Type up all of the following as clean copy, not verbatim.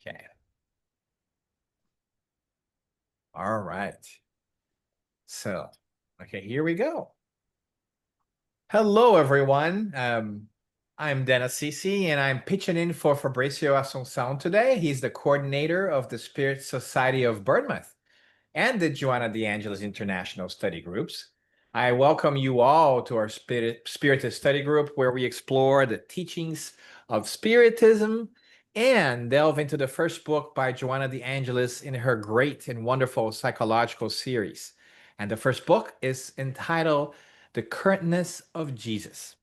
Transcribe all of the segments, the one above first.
Okay. All right. So, okay, here we go. Hello, everyone. I'm Dennis Cece, and I'm pitching in for Fabricio Asuncion today. He's the coordinator of the Spirit Society of Bournemouth and the Joanna de Angelis International Study Groups. I welcome you all to our Spirited Study Group, where we explore the teachings of Spiritism and delve into the first book by Joanna de Angelis in her great and wonderful psychological series. And the first book is entitled The Currentness of Jesus.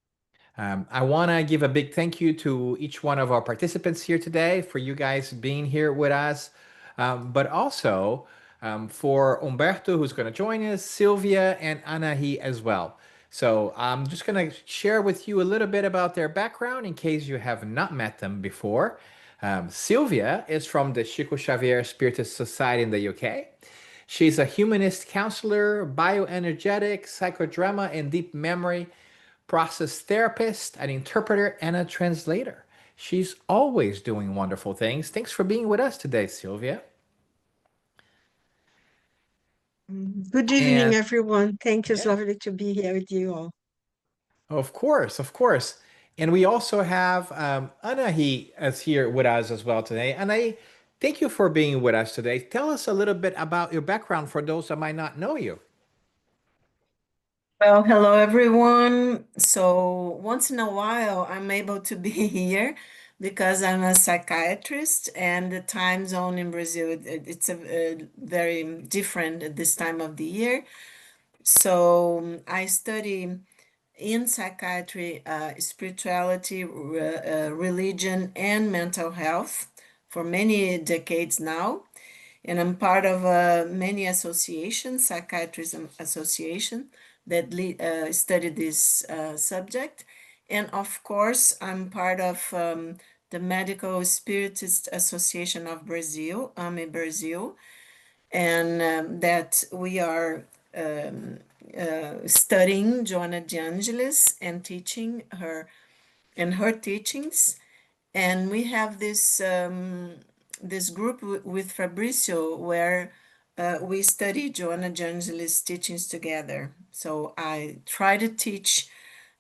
I want to give a big thank you to each one of our participants here today for you guys being here with us, but also for Umberto, who's going to join us, Sylvia, and Anahi as well. So I'm just going to share with you a little bit about their background in case you have not met them before. Sylvia is from the Chico Xavier Spiritist Society in the UK. She's a humanist counselor, bioenergetic, psychodrama, and deep memory process therapist, an interpreter, and a translator. She's always doing wonderful things. Thanks for being with us today, Sylvia. Good evening, And everyone. Thank you. It's yeah, lovely to be here with you all. of course, of course. And we also have Anahi is here with us as well today. Anahi, thank you for being with us today. Tell us a little bit about your background for those that might not know you. Well, hello everyone. So once in a while, I'm able to be here because I'm a psychiatrist, and the time zone in Brazil it's a very different at this time of the year. So I study in psychiatry, spirituality, religion, and mental health for many decades now. And I'm part of many associations, psychiatrism association that study this subject. And of course, I'm part of the Medical Spiritist Association of Brazil, AME Brazil, and that we are studying Joanna de Angelis and teaching her and her teachings. And we have this group with Fabrizio where we study Joanna de Angelis teachings together. So I try to teach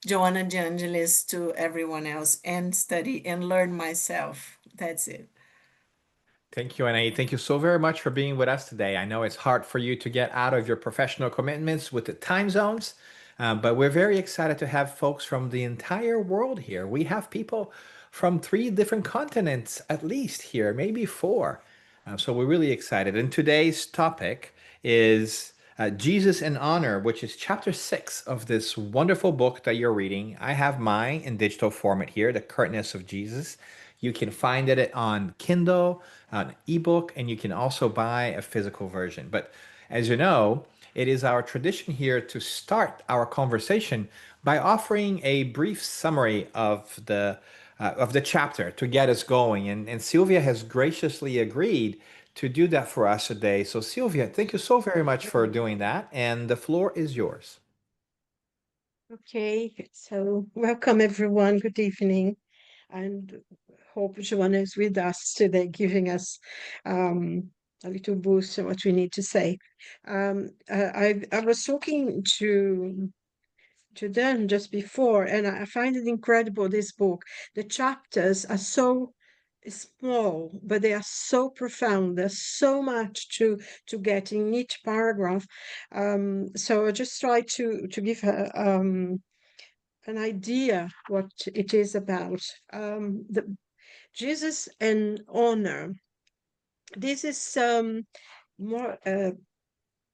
Joanna de Angelis to everyone else and study and learn myself. That's it. Thank you, Anahi. Thank you so very much for being with us today. I know it's hard for you to get out of your professional commitments with the time zones, but we're very excited to have folks from the entire world here. We have people from 3 different continents, at least here, maybe 4. So we're really excited. And today's topic is Jesus in Honor, which is chapter 6 of this wonderful book that you're reading. I have mine in digital format here, The Currentness of Jesus. You can find it on Kindle, an ebook, and you can also buy a physical version. But as you know, it is our tradition here to start our conversation by offering a brief summary of the chapter to get us going. And Sylvia has graciously agreed to do that for us today. So Sylvia, thank you so very much for doing that. And the floor is yours. Okay, so welcome everyone. Good evening, and hope Joanna is with us today, giving us a little boost on what we need to say. I was talking to them just before, and I find it incredible, this book. The chapters are so small, but they are so profound. There's so much to get in each paragraph. So I just try to give her an idea what it is about. The Jesus and honor. This is more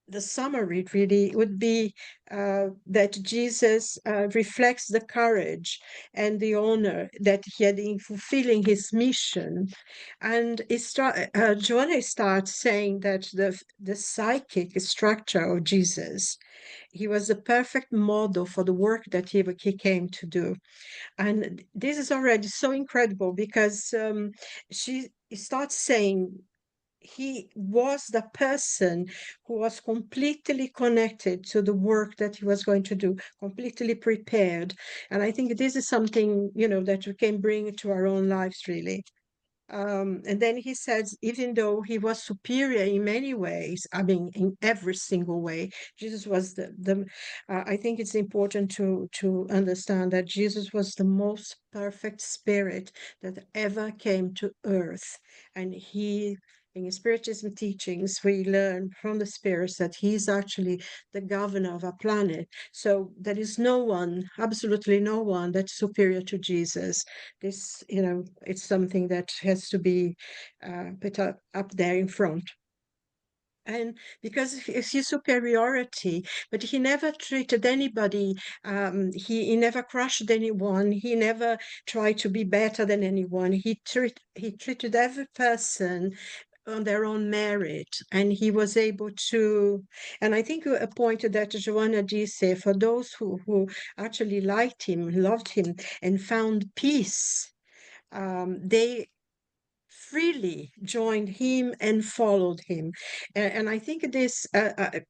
the summary really would be that Jesus reflects the courage and the honor that he had in fulfilling his mission. And Joanna starts saying that the psychic structure of Jesus, he was the perfect model for the work that he came to do. And this is already so incredible because she starts saying he was the person who was completely connected to the work that he was going to do, completely prepared. And I think this is something, that we can bring to our own lives, really. And then he says, even though he was superior in many ways, I mean, in every single way, Jesus was I think it's important to understand that Jesus was the most perfect spirit that ever came to earth. And in Spiritism teachings, we learn from the spirits that he's actually the governor of a planet. So there is no one, absolutely no one, that's superior to Jesus. This, it's something that has to be put up there in front. And because it's his superiority, but he never treated anybody, he never crushed anyone, he never tried to be better than anyone. He treated every person on their own merit, and he was able to. And I think a point that Joanna did say, for those who actually liked him, loved him, and found peace, they freely joined him and followed him. And I think this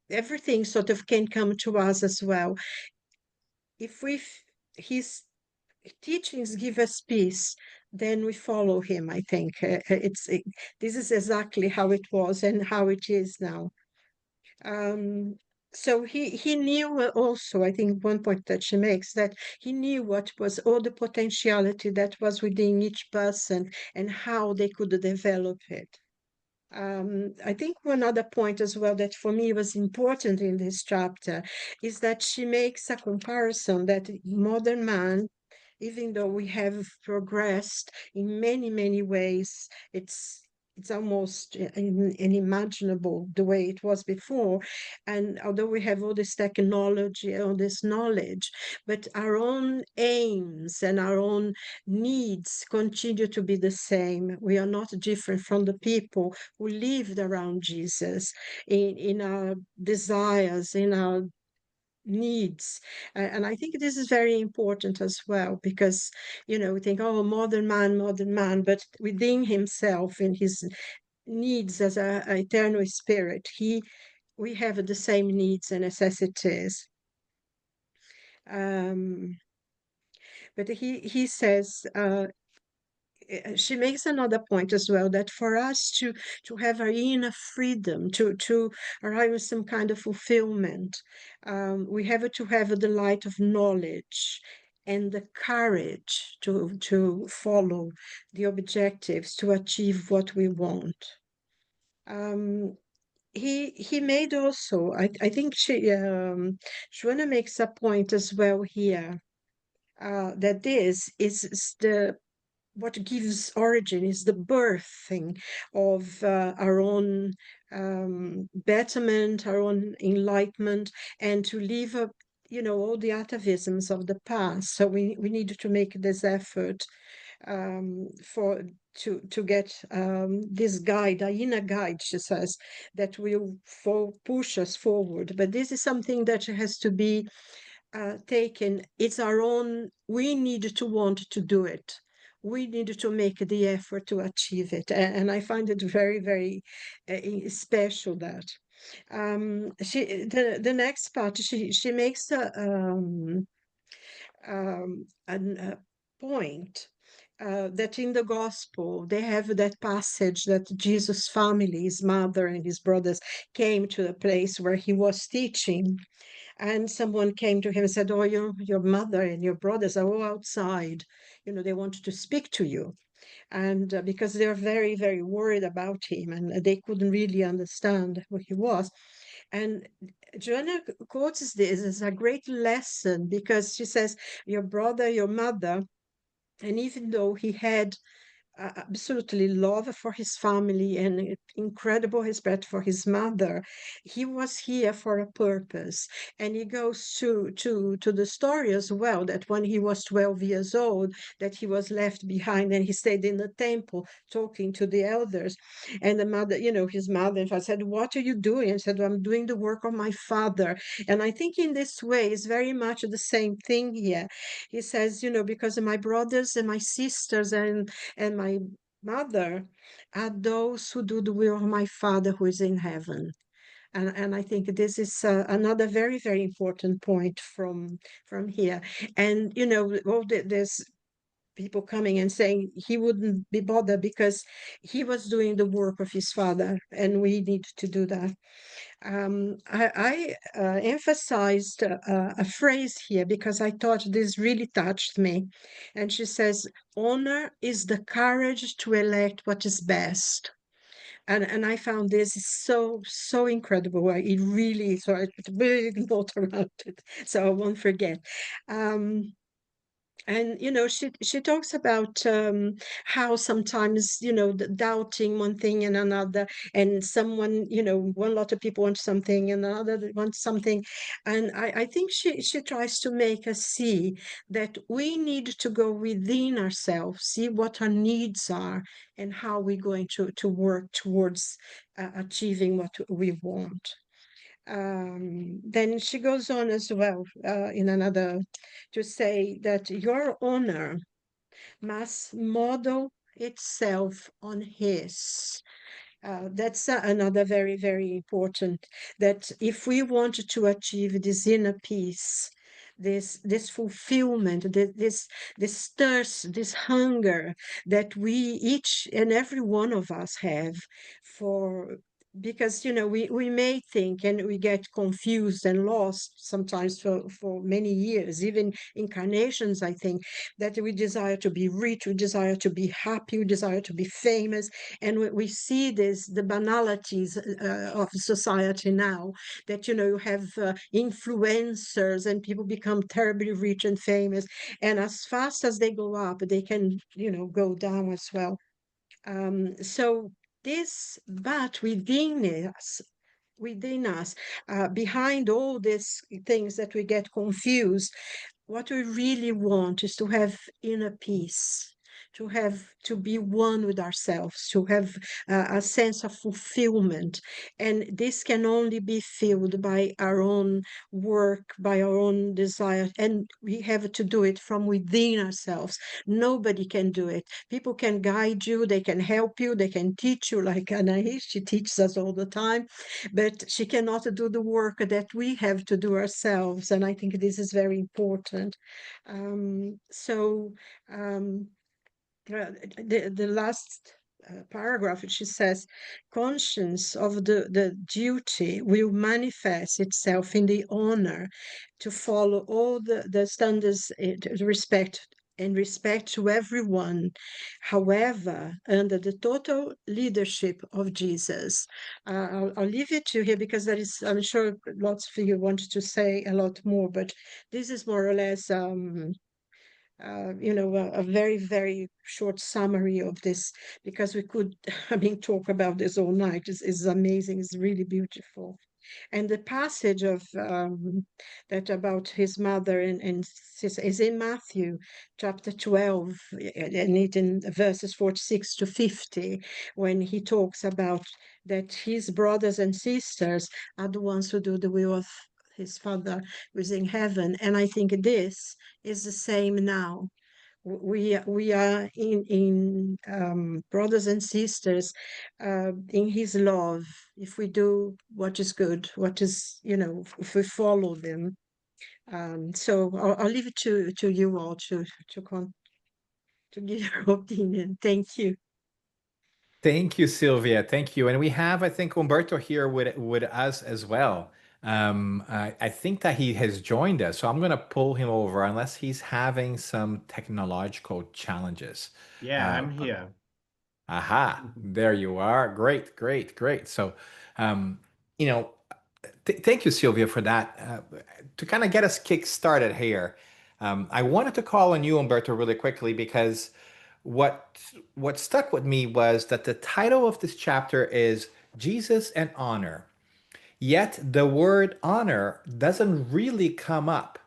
everything sort of can come to us as well. If his teachings give us peace, then we follow him. I think this is exactly how it was and how it is now. Um, so he knew also, I think one point that she makes, that he knew what was all the potentiality that was within each person and how they could develop it. I think one other point as well that for me was important in this chapter is that she makes a comparison that modern man, even though we have progressed in many, many ways, it's almost unimaginable the way it was before. And although we have all this technology, all this knowledge, but our own aims and our own needs continue to be the same. We are not different from the people who lived around Jesus in our desires, in our needs. And I think this is very important as well, because, we think, oh, modern man, but within himself, in his needs as a eternal spirit, we have the same needs and necessities. Um, but he says, she makes another point as well, that for us to have our inner freedom, to arrive at some kind of fulfillment, we have to have the light of knowledge and the courage to follow the objectives, to achieve what we want. He made also, I think Joanna makes a point as well here, that this is the what gives origin, is the birthing of our own betterment, our own enlightenment, and to leave up, all the atavisms of the past. So we needed to make this effort for to get this guide, a inner guide, she says, that will push us forward. But this is something that has to be taken. It's our own. We need to want to do it. We need to make the effort to achieve it, and I find it very, very special that the next part, she makes a point that in the gospel they have that passage that Jesus' family, his mother and his brothers, came to the place where he was teaching, and someone came to him and said, oh, your mother and your brothers are all outside, they wanted to speak to you. And because they were very, very worried about him, and they couldn't really understand who he was. And Joanna quotes this as a great lesson, because she says, your brother, your mother, and even though he had absolutely love for his family and incredible respect for his mother, he was here for a purpose. And he goes to the story as well, that when he was 12 years old, that he was left behind and he stayed in the temple talking to the elders. And the mother, his mother said, what are you doing? And said, well, I'm doing the work of my father. And I think in this way is very much the same thing here. He says, because my brothers and my sisters and my mother are those who do the will of my Father who is in heaven. And I think this is another very, very important point from here. And, all this people coming and saying he wouldn't be bothered because he was doing the work of his father, and we need to do that. I emphasized a phrase here because I thought this really touched me. And she says, honor is the courage to elect what is best. And I found this so incredible. It really, so I put a big note around it so I won't forget. Um, and she talks about how sometimes doubting one thing and another, and someone, one lot of people want something and another wants something. And I think she tries to make us see that we need to go within ourselves, see what our needs are, and how we're going to work towards achieving what we want. Then she goes on as well, in another, to say that your honor must model itself on his. That's another very, very important, that if we want to achieve this inner peace, this fulfillment, this thirst, this hunger that we each and every one of us have for, because we may think and we get confused and lost sometimes for many years, even incarnations, I think, that we desire to be rich, we desire to be happy, we desire to be famous. And we see this, the banalities of society now, that you have influencers and people become terribly rich and famous, and as fast as they go up they can go down as well. So this, but within us, behind all these things that we get confused, what we really want is to have inner peace, to be one with ourselves, to have a sense of fulfillment. And this can only be filled by our own work, by our own desire, and we have to do it from within ourselves. Nobody can do it. People can guide you, they can help you, they can teach you, like Anais, she teaches us all the time, but she cannot do the work that we have to do ourselves. And I think this is very important. So the last paragraph, she says, conscience of the duty will manifest itself in the honor to follow all the standards, respect and respect to everyone, however, under the total leadership of Jesus. I'll leave it to here because there is, I'm sure lots of you wanted to say a lot more, but this is more or less a very, very short summary of this, because we could, I mean, talk about this all night. Is amazing, it's really beautiful. And the passage of that about his mother and is in Matthew chapter 12, and it in verses 46 to 50, when he talks about that his brothers and sisters are the ones who do the will of his father who's in heaven. And I think this is the same now. We are in brothers and sisters in his love, if we do what is good, what is, if we follow them. So I'll leave it to you all to give your opinion. Thank you. Thank you, Sylvia. Thank you. And we have, I think, Umberto here with us as well. I think that he has joined us, so I'm going to pull him over unless he's having some technological challenges. Yeah, Uh, I'm here. Aha, there you are. Great, great, great. So, um, you know, thank you, Sylvia, for that. To kind of get us kick started here, I wanted to call on you, Umberto, really quickly because what what stuck with me was that the title of this chapter is Jesus and Honor. Yet the word honor doesn't really come up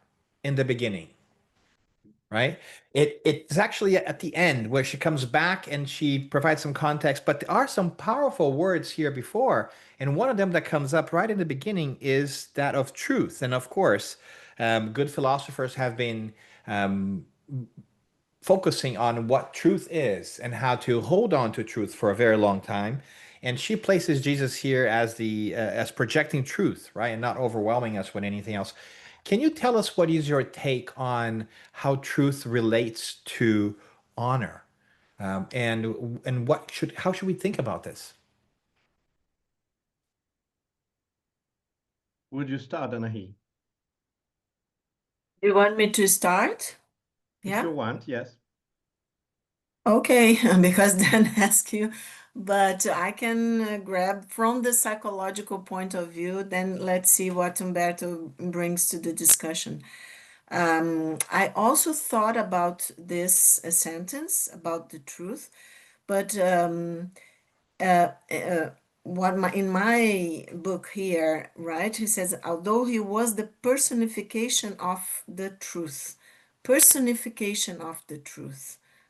in the beginning, right? It's actually at the end where she comes back and she provides some context, but there are some powerful words here before, and one of them that comes up right in the beginning is that of truth. And of course, good philosophers have been um, focusing on what truth is and how to hold on to truth for a very long time. And she places Jesus here as the as projecting truth, right, and not overwhelming us with anything else. Can you tell us what is your take on how truth relates to honor. And how should we think about this? Would you start, Anahi? You want me to start? If Yeah. you want, yes. Okay, because Dan asked you, but I can grab from the psychological point of view, then let's see what Umberto brings to the discussion. I also thought about this sentence about the truth, but uh, uh, in my book here, right? He says, although he was the personification of the truth,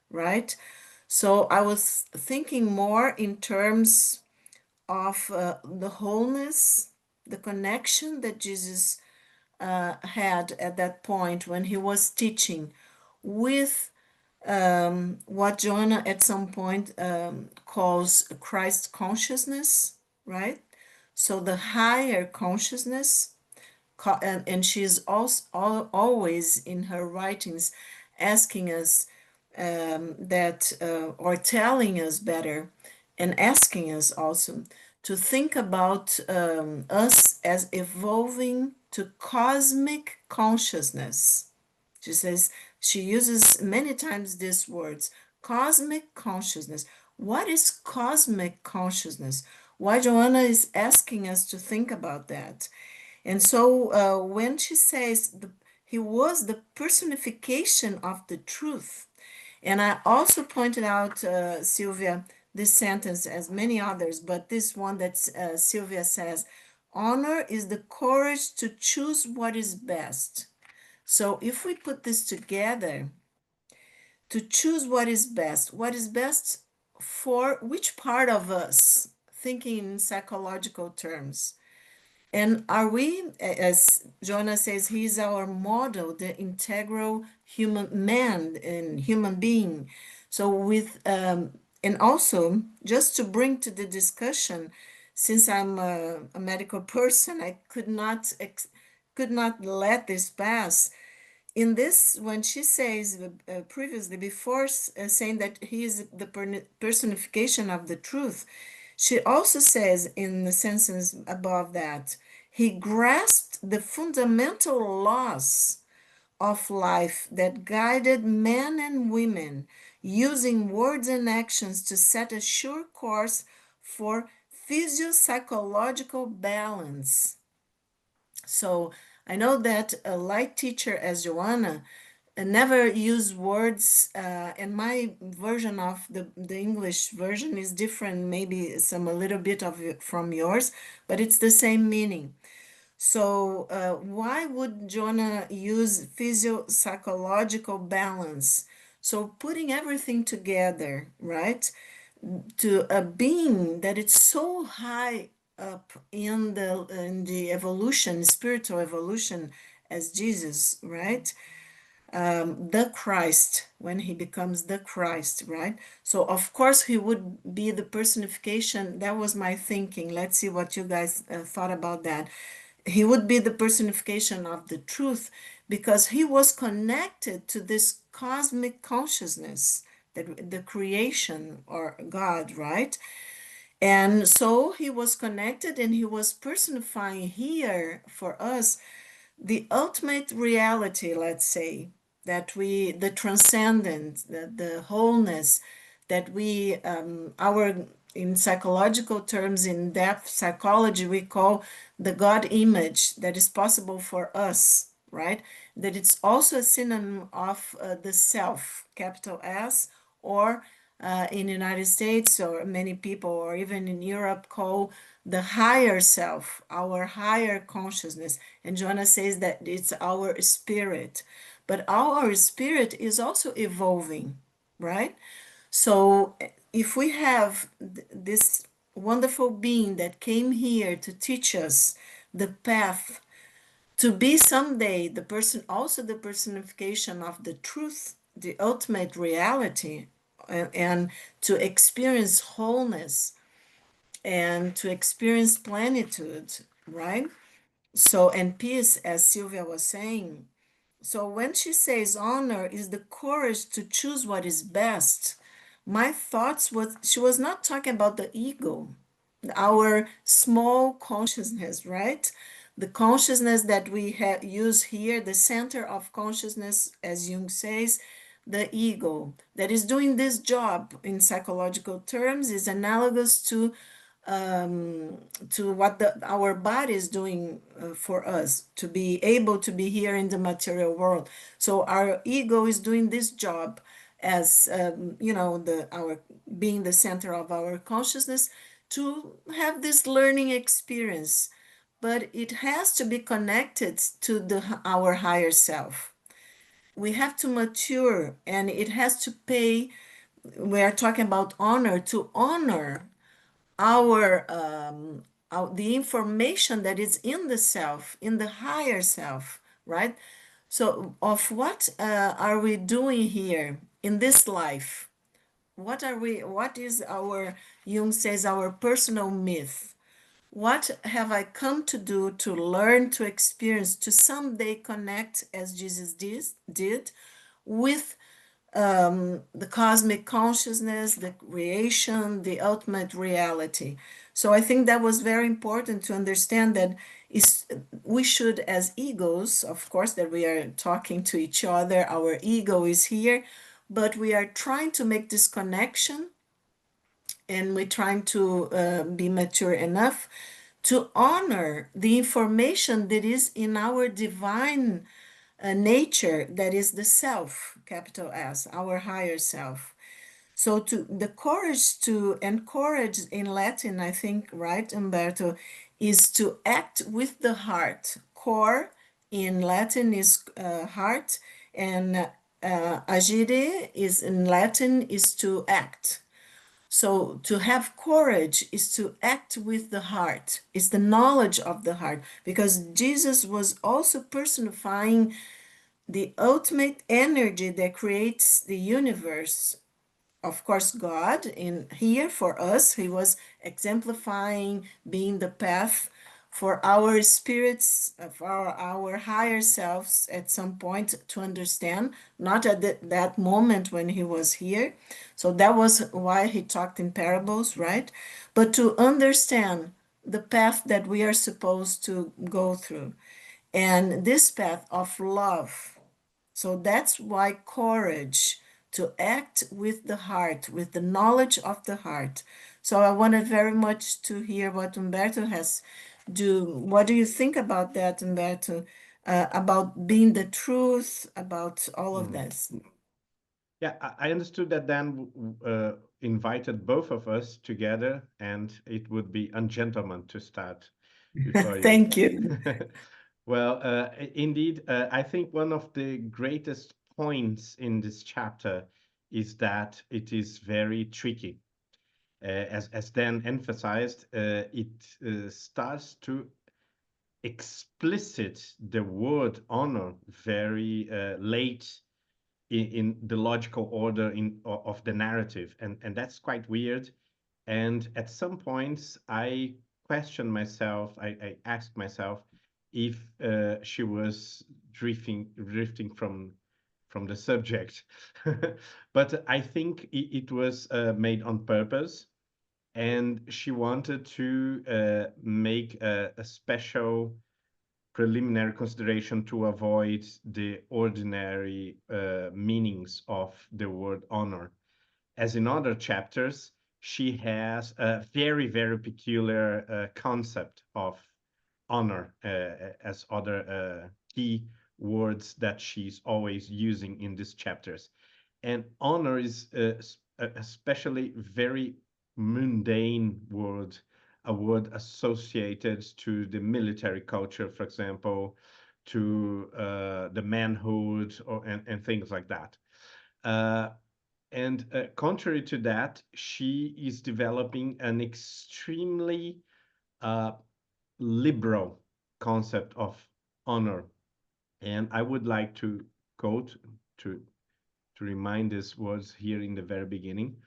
right? So I was thinking more in terms of the wholeness, the connection that Jesus had at that point when he was teaching with what Joanna at some point calls Christ consciousness, right? So the higher consciousness, and she's also always in her writings asking us or telling us better, and asking us also to think about us as evolving to cosmic consciousness. She says, she uses many times these words, cosmic consciousness. What is cosmic consciousness? Why Joanna is asking us to think about that. And so when she says he was the personification of the truth, and I also pointed out, Sylvia, this sentence as many others, but this one that Sylvia says, honor is the courage to choose what is best. So if we put this together, to choose what is best for which part of us, thinking in psychological terms. And are we, as Jonah says, he's our model, the integral human man and human being. So and also just to bring to the discussion, since I'm a medical person, I could not let this pass in this when she says previously before saying that he is the personification of the truth, she also says in the sentence above that he grasped the fundamental laws of life that guided men and women, using words and actions to set a sure course for physiopsychological balance. So I know that a light teacher as Joanna never use words, and my version of the English version is different, maybe some a little bit of it from yours, but it's the same meaning. So why would Joanna use physio-psychological balance? So putting everything together, right? To a being that it's so high up in the evolution, spiritual evolution as Jesus, right? The Christ, when he becomes the Christ, right? So of course he would be the personification. That was my thinking. Let's see what you guys thought about that. He would be the personification of the truth because he was connected to this cosmic consciousness, that the creation or God, right? And so he was connected and he was personifying here for us the ultimate reality, let's say, the transcendent, the wholeness that in psychological terms, in depth psychology, we call the God image that is possible for us, right? That it's also a synonym of the self, capital S, or in the United States, or many people, or even in Europe, call the higher self, our higher consciousness. And Joanna says that it's our spirit. But our spirit is also evolving, right? So if we have this wonderful being that came here to teach us the path to be someday the person, also the personification of the truth, the ultimate reality, and to experience wholeness and to experience plenitude, right? So, and peace, as Sylvia was saying, So when she says honor is the courage to choose what is best, my thoughts was she was not talking about the ego, our small consciousness, right? The consciousness that we have use here, the center of consciousness, as Jung says, the ego that is doing this job in psychological terms is analogous to what our body is doing for us to be able to be here in the material world. So our ego is doing this job as the our being the center of our consciousness to have this learning experience, but it has to be connected to our higher self. We have to mature, and it has to pay. We are talking about honor, to honor our the information that is in the self, in the higher self, right? So of what are we doing here in this life? What is our, Jung says, our personal myth? What have I come to do, to learn, to experience, to someday connect, as Jesus did with the cosmic consciousness, the creation, the ultimate reality. So I think that was very important to understand that is we should, as egos, of course, that we are talking to each other, our ego is here, but we are trying to make this connection, and we're trying to be mature enough to honor the information that is in our divine nature, that is the self, capital S, our higher self. So to the courage to encourage in Latin, I think, right, Umberto, is to act with the heart. Cor in Latin is heart, and agire is in Latin is to act. So to have courage is to act with the heart. It's the knowledge of the heart, because Jesus was also personifying the ultimate energy that creates the universe. Of course, God in here for us, he was exemplifying being the path for our spirits, for our higher selves at some point to understand, not at that moment when he was here. So that was why he talked in parables, right? But to understand the path that we are supposed to go through, and this path of love. So that's why courage, to act with the heart, with the knowledge of the heart. So I wanted very much to hear what Umberto has do. What do you think about that, Umberto? About being the truth, about all of this. Yeah, I understood that Dan invited both of us together, and it would be ungentleman to start before you. Thank you. Well, indeed, I think one of the greatest points in this chapter is that it is very tricky. As Dan emphasized, it starts to explicit the word honor very late in the logical order of the narrative, and that's quite weird. And at some points, I questioned myself. I asked myself if she was drifting from the subject, but I think it was made on purpose, and she wanted to make a special preliminary consideration to avoid the ordinary meanings of the word honor. As in other chapters, she has a very, very peculiar concept of honor as other key words that she's always using in these chapters. And honor is especially very mundane word, a word associated to the military culture, for example, to the manhood and things like that. Uh, and contrary to that, she is developing an extremely uh, liberal concept of honor. And I would like to quote to to remind these words here in the very beginning.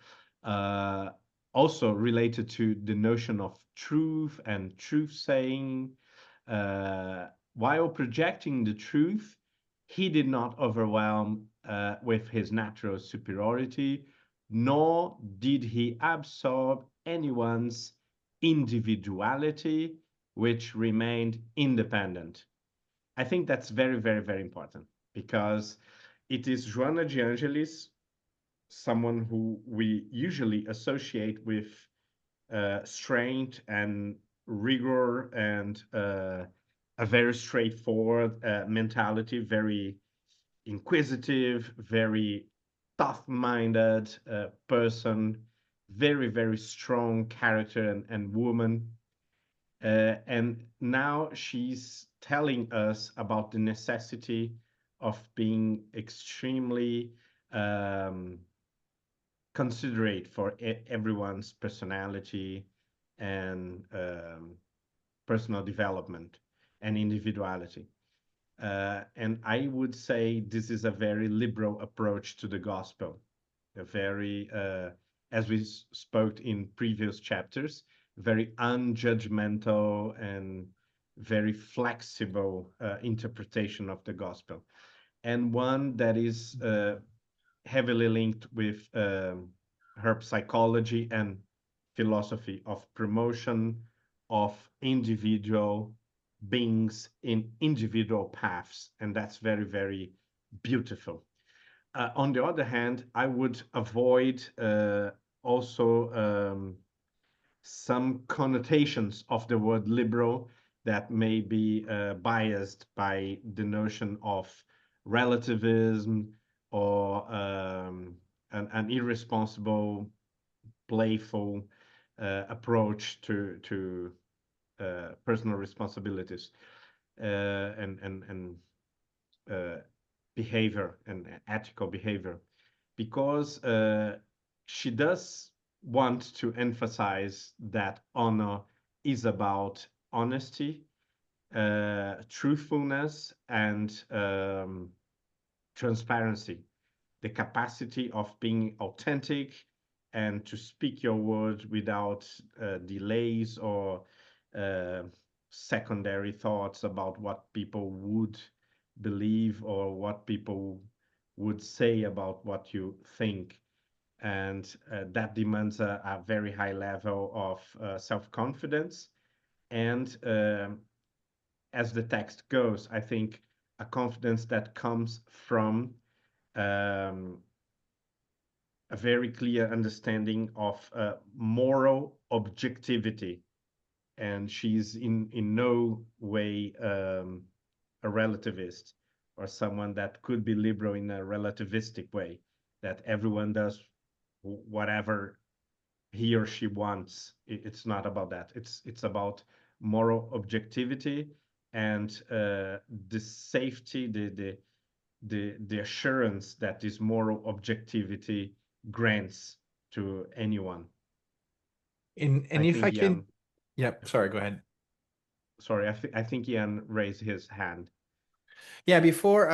Uh, Also related to the notion of truth and truth saying, while projecting the truth, He did not overwhelm with his natural superiority, nor did he absorb anyone's individuality, which remained independent. I think that's very, very, very important because it is Joanna de Angelis, someone who we usually associate with strength and rigor and a very straightforward mentality, very inquisitive, very tough-minded person, very, very strong character and woman. And now she's telling us about the necessity of being extremely um, considerate for everyone's personality and personal development and individuality. And I would say this is a very liberal approach to the gospel, a very, as we spoke in previous chapters, very unjudgmental and very flexible interpretation of the gospel, and one that is heavily linked with her psychology and philosophy of promotion of individual beings in individual paths. And that's very, very beautiful. On the other hand, I would avoid also some connotations of the word liberal that may be biased by the notion of relativism or an irresponsible, playful approach to personal responsibilities and uh, behavior and ethical behavior, because she does want to emphasize that honor is about honesty, truthfulness, and transparency, the capacity of being authentic and to speak your word without delays or uh, secondary thoughts about what people would believe or what people would say about what you think. And that demands a very high level of self-confidence. And as the text goes, I think a confidence that comes from um, a very clear understanding of moral objectivity. And she's in no way a relativist or someone that could be liberal in a relativistic way, that everyone does whatever he or she wants. It's not about that. It's about moral objectivity and the safety, the assurance that this moral objectivity grants to anyone. And I if I think can, Ian, yep, sorry, go ahead. sorry, I think Ian raised his hand. Yeah, before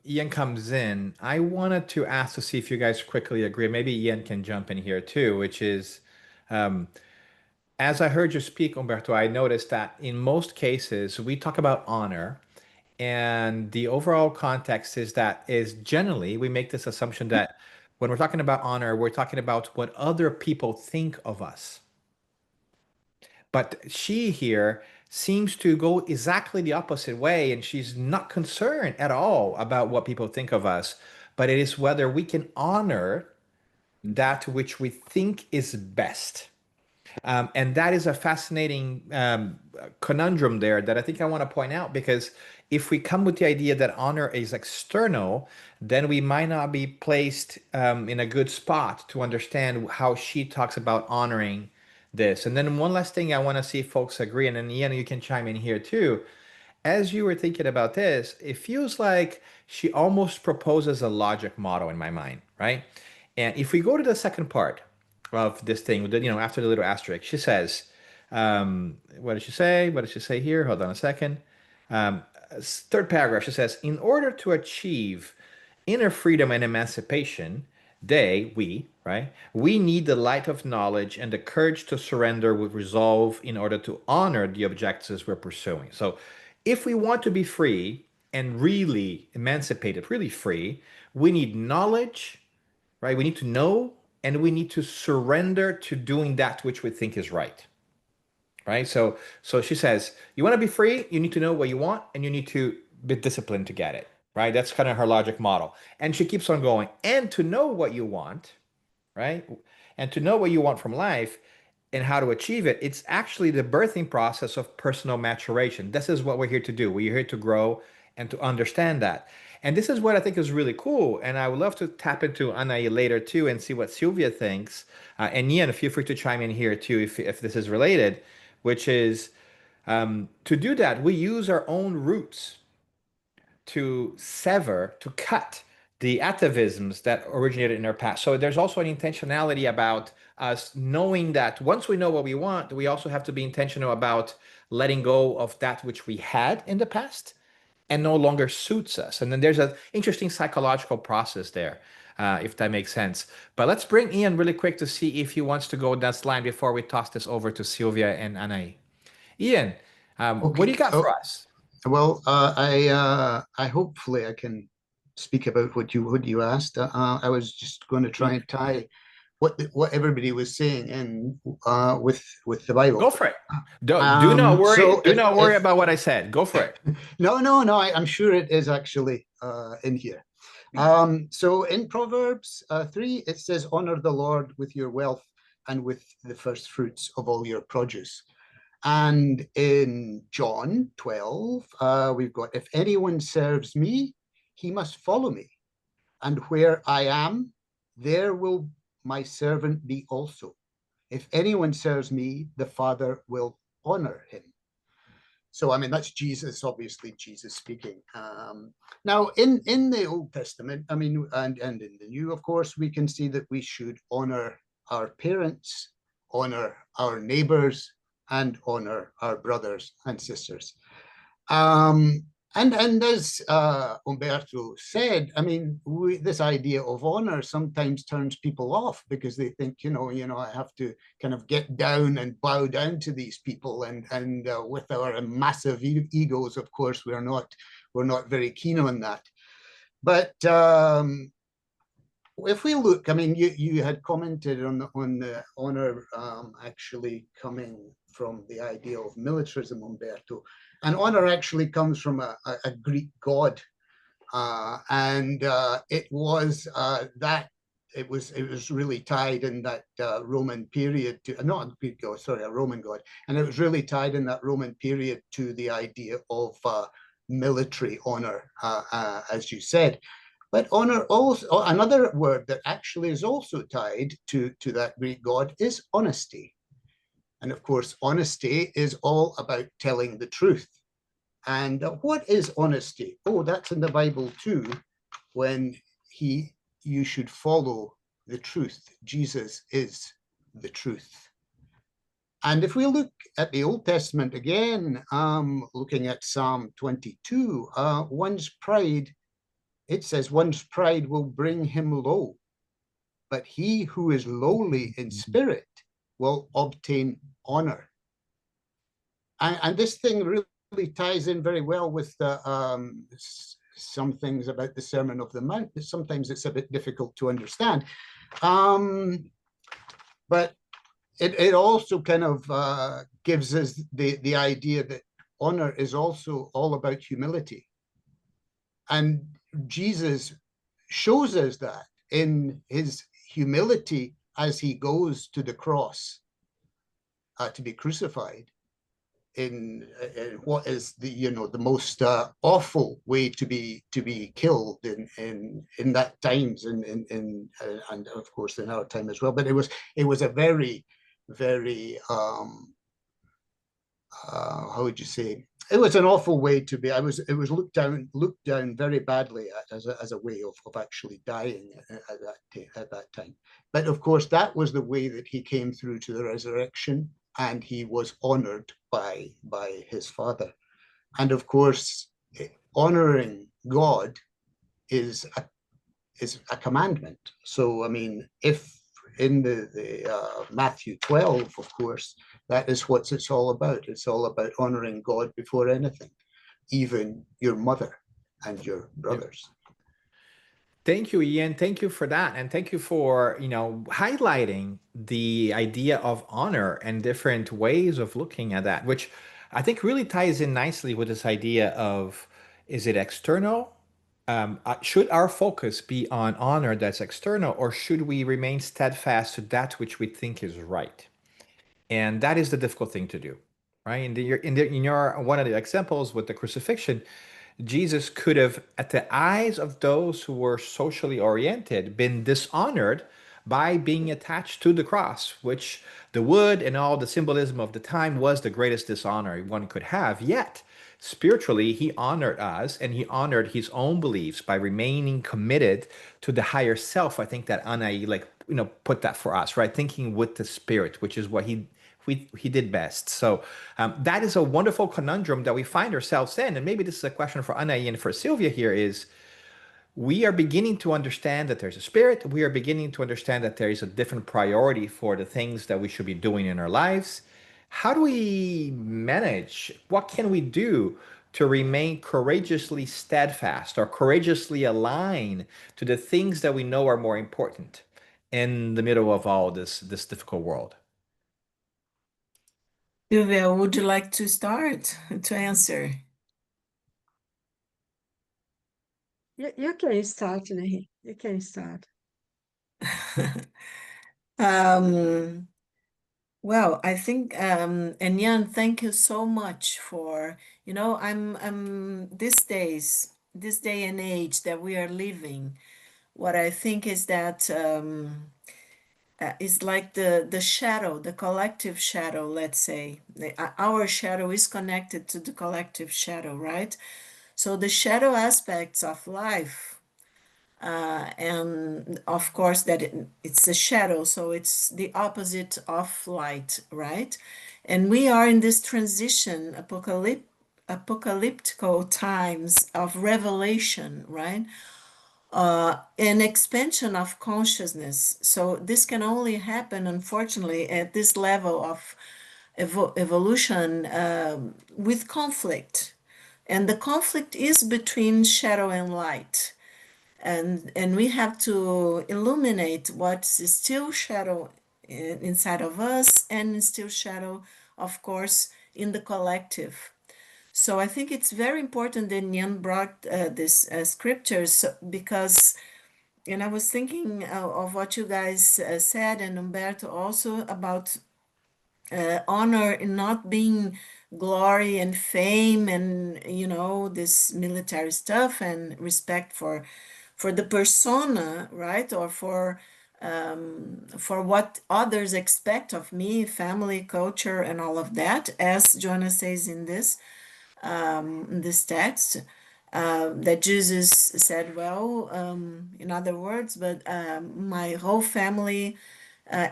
Ian comes in, I wanted to ask to see if you guys quickly agree. Maybe Ian can jump in here too, which is um, as I heard you speak, Umberto, I noticed that in most cases we talk about honor, and the overall context is generally we make this assumption that when we're talking about honor, we're talking about what other people think of us. But she here seems to go exactly the opposite way, and she's not concerned at all about what people think of us, but it is whether we can honor that which we think is best. And that is a fascinating conundrum there that I think I want to point out, because if we come with the idea that honor is external, then we might not be placed in a good spot to understand how she talks about honoring this. And then one last thing I want to see if folks agree, and then Ian, you can chime in here too. As you were thinking about this, it feels like she almost proposes a logic model in my mind, right? And if we go to the second part of this thing, after the little asterisk, she says, what does she say? What does she say here? Hold on a second. Um, Third paragraph, she says, in order to achieve inner freedom and emancipation, right, we need the light of knowledge and the courage to surrender with resolve in order to honor the objectives we're pursuing. So if we want to be free, and really emancipated, really free, we need knowledge, right? We need to know, and we need to surrender to doing that which we think is right, right? So she says, you want to be free, you need to know what you want, and you need to be disciplined to get it, right? That's kind of her logic model. And she keeps on going. And to know what you want, right? And to know what you want from life and how to achieve it, it's actually the birthing process of personal maturation. This is what we're here to do. We're here to grow and to understand that. And this is what I think is really cool. And I would love to tap into Anna later too and see what Sylvia thinks. And Ian, feel free to chime in here too if this is related, which is to do that, we use our own roots to sever, to cut the atavisms that originated in our past. So there's also an intentionality about us knowing that once we know what we want, we also have to be intentional about letting go of that which we had in the past and no longer suits us. And then there's an interesting psychological process there, if that makes sense. But let's bring Ian really quick to see if he wants to go that line before we toss this over to Sylvia and Anai. Ian, what do Okay. you got for us? Well, I hopefully I can speak about what you asked. I was just going to try and tie what everybody was saying in with the Bible. Go for it. Do not worry. So Do not worry if about what I said. Go for it. no, I'm sure it is actually in here. So in Proverbs 3, it says, "Honor the Lord with your wealth and with the first fruits of all your produce." And in John 12, we've got, "If anyone serves me, he must follow me. And where I am, there will my servant be also. If anyone serves me, the Father will honor him." So, I mean, that's Jesus, obviously Jesus speaking. Now, in the Old Testament, I mean, and in the New, of course, we can see that we should honor our parents, honor our neighbors, and honor our brothers and sisters. And as Umberto said, I mean, this idea of honor sometimes turns people off because they think, I have to kind of get down and bow down to these people, and with our massive egos, of course, we're not very keen on that. But if we look, I mean, you had commented on the honor actually coming from the idea of militarism, Umberto, and honor actually comes from a Greek god, and it was it was really tied in that Roman period to, not a Greek god, sorry, a Roman god, and it was really tied in that Roman period to the idea of military honor, as you said. But honor also, another word that actually is also tied to that Greek god is honesty. And of course, honesty is all about telling the truth. And what is honesty? Oh, that's in the Bible too, when you should follow the truth. Jesus is the truth. And if we look at the Old Testament again, looking at Psalm 22, it says, "One's pride will bring him low, but he who is lowly in spirit will obtain honor." And this thing really ties in very well with some things about the Sermon of the Mount. Sometimes it's a bit difficult to understand. But it also kind of gives us the idea that honor is also all about humility. And Jesus shows us that in his humility as he goes to the cross to be crucified in what is the most awful way to be killed in that times and of course in our time as well. But it was a very how would you say, it was an awful way to be. It was looked down very badly at as a way of actually dying at that time. But of course, that was the way that he came through to the resurrection, and he was honored by his Father. And of course, honoring God is a commandment. So, I mean, if in the Matthew 12, of course, that is what it's all about. It's all about honoring God before anything, even your mother. and your brothers. Thank you, Ian. Thank you for that. And thank you for, highlighting the idea of honor and different ways of looking at that, which I think really ties in nicely with this idea of, is it external? Should our focus be on honor that's external, or should we remain steadfast to that which we think is right? And that is the difficult thing to do, right? In your one of the examples with the crucifixion, Jesus could have, at the eyes of those who were socially oriented, been dishonored by being attached to the cross, which the wood and all the symbolism of the time was the greatest dishonor one could have. Yet, spiritually, he honored us and he honored his own beliefs by remaining committed to the higher self. I think that Anai, put that for us, right? Thinking with the spirit, which is what he did best. So that is a wonderful conundrum that we find ourselves in. And maybe this is a question for Anna and for Sylvia here is, we are beginning to understand that there's a spirit. We are beginning to understand that there is a different priority for the things that we should be doing in our lives. How do we manage? What can we do to remain courageously steadfast or courageously aligned to the things that we know are more important in the middle of all this difficult world? Sylvia, would you like to start to answer? You can start, Nehi. You can start. Well, I think, and Jan, thank you so much for, I'm this day and age that we are living, what I think is that is like the shadow, the collective shadow, let's say. Our shadow is connected to the collective shadow, right? So the shadow aspects of life, and of course that it's a shadow, so it's the opposite of light, right? And we are in this transition, apocalyptical times of revelation, right? An expansion of consciousness. So this can only happen, unfortunately, at this level of evolution, with conflict. And the conflict is between shadow and light. And we have to illuminate what's still shadow inside of us and still shadow, of course, in the collective. So I think it's very important that Nyan brought this scriptures, because, and I was thinking of what you guys said, and Umberto also, about honor in not being glory and fame and this military stuff, and respect for the persona, right? Or for what others expect of me, family, culture, and all of that, as Joanna says in this text, that Jesus said, well, in other words, but my whole family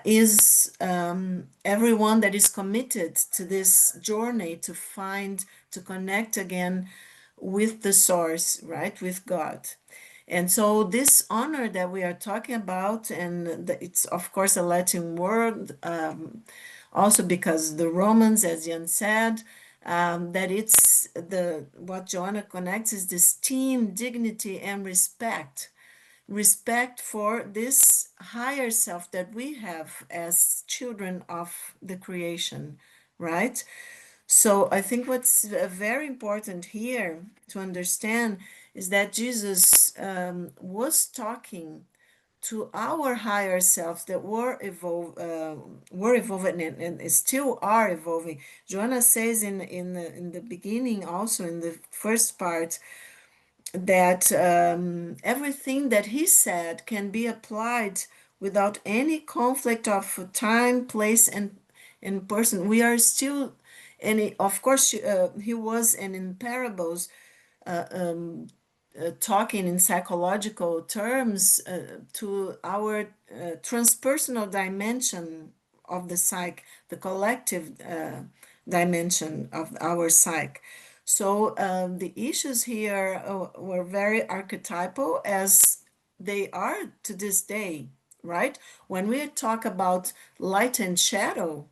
is everyone that is committed to this journey to connect again with the source, right, with God. And so this honor that we are talking about, and it's of course a Latin word, also because the Romans, as Jan said, that it's what Joanna connects is this esteem, dignity, and respect for this higher self that we have as children of the creation, right? So I think what's very important here to understand is that Jesus was talking to our higher selves that were evolving, and still are evolving. Joanna says in the beginning, also in the first part, that everything that he said can be applied without any conflict of time, place, and person. We are still, and of course, he was, and in parables, talking in psychological terms to our transpersonal dimension of the psyche, the collective dimension of our psyche. So the issues here were very archetypal, as they are to this day, right? When we talk about light and shadow,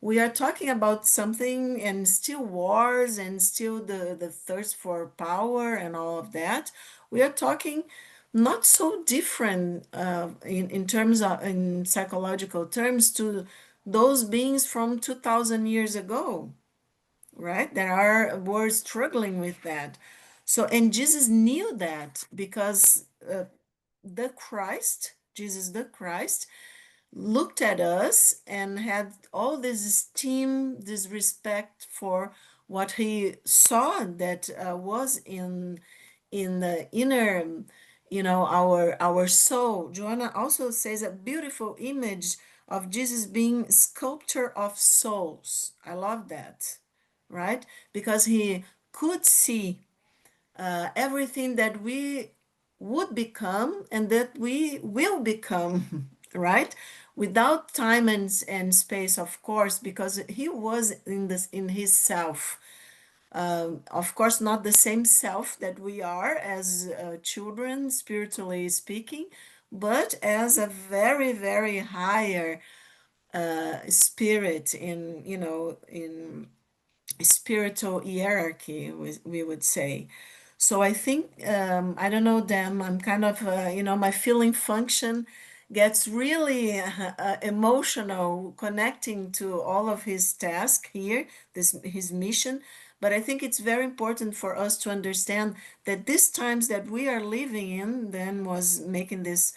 we are talking about something, and still wars and still the thirst for power and all of that. We are talking not so different in terms of in psychological terms to those beings from 2000 years ago, right? There are were struggling with that. So, and Jesus knew that because the Christ, Jesus the Christ, looked at us and had all this esteem, this respect for what he saw that was in the inner, our soul. Joanna also says a beautiful image of Jesus being sculptor of souls. I love that, right? Because he could see everything that we would become and that we will become, right? Without time and space, of course, because he was in this in his self. Of course, not the same self that we are as children, spiritually speaking, but as a very, very higher spirit in, in spiritual hierarchy, we would say. So I think, I don't know, them, I'm kind of, my feeling function gets really emotional connecting to all of his task here, his mission. But I think it's very important for us to understand that these times that we are living in, then was making this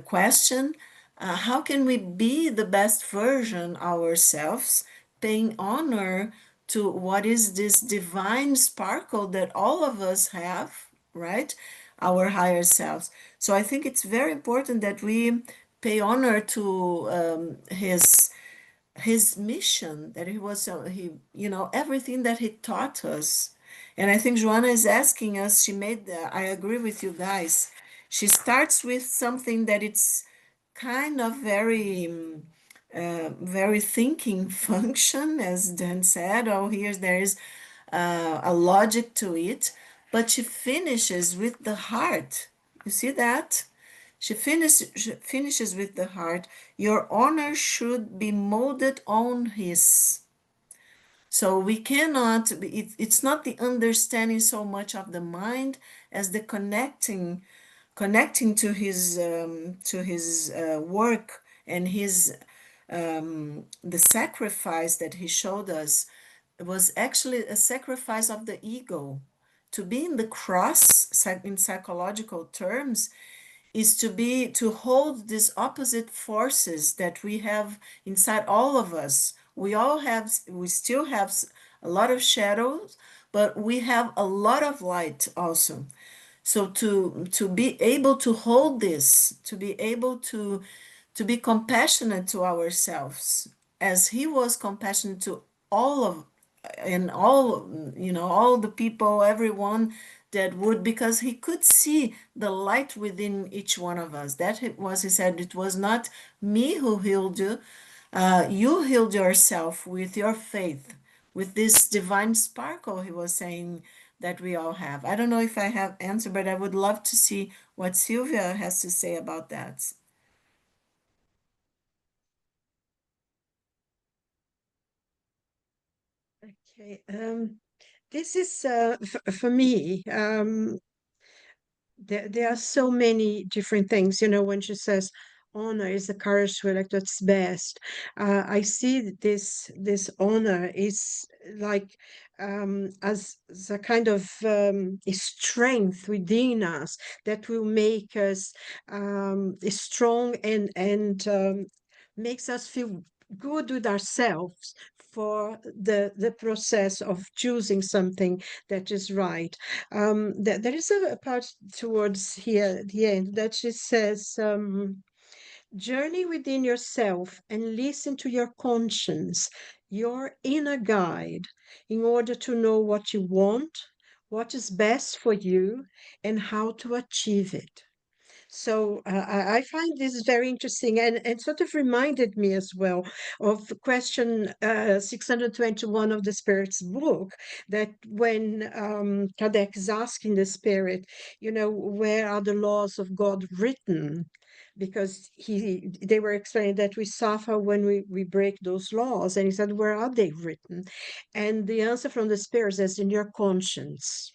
question, how can we be the best version ourselves, paying honor to what is this divine sparkle that all of us have, right? Our higher selves. So I think it's very important that we pay honor to his mission, that he was he everything that he taught us. And I think Joanna is asking us, she made I agree with you guys, she starts with something that it's kind of very very thinking function, as Dan said. Oh, here there is a logic to it, but she finishes with the heart. You see that? She finishes with the heart. Your honor should be molded on his. So we cannot, it's not the understanding so much of the mind as the connecting to his work and his the sacrifice that he showed us. It was actually a sacrifice of the ego. To be in the cross, in psychological terms, is to hold these opposite forces that we have inside all of us. We still have a lot of shadows, but we have a lot of light also. So to be able to hold this, to be able to be compassionate to ourselves, as he was compassionate to all of and all, all the people, everyone that would, because he could see the light within each one of us. That it was, he said, it was not me who healed you. You healed yourself with your faith, with this divine sparkle, he was saying, that we all have. I don't know if I have answer, but I would love to see what Sylvia has to say about that. Okay, this is for me. There are so many different things. When she says honor is the courage to elect what's best, I see that this honor is like as a kind of a strength within us that will make us strong and makes us feel good with ourselves for the process of choosing something that is right. There is a part towards here at the end that she says, journey within yourself and listen to your conscience, your inner guide, in order to know what you want, what is best for you, and how to achieve it. So I find this very interesting and sort of reminded me as well of question 621 of the Spirit's book, that when Kardec is asking the Spirit, where are the laws of God written? because they were explaining that we suffer when we break those laws. And he said, where are they written? And the answer from the Spirit is in your conscience.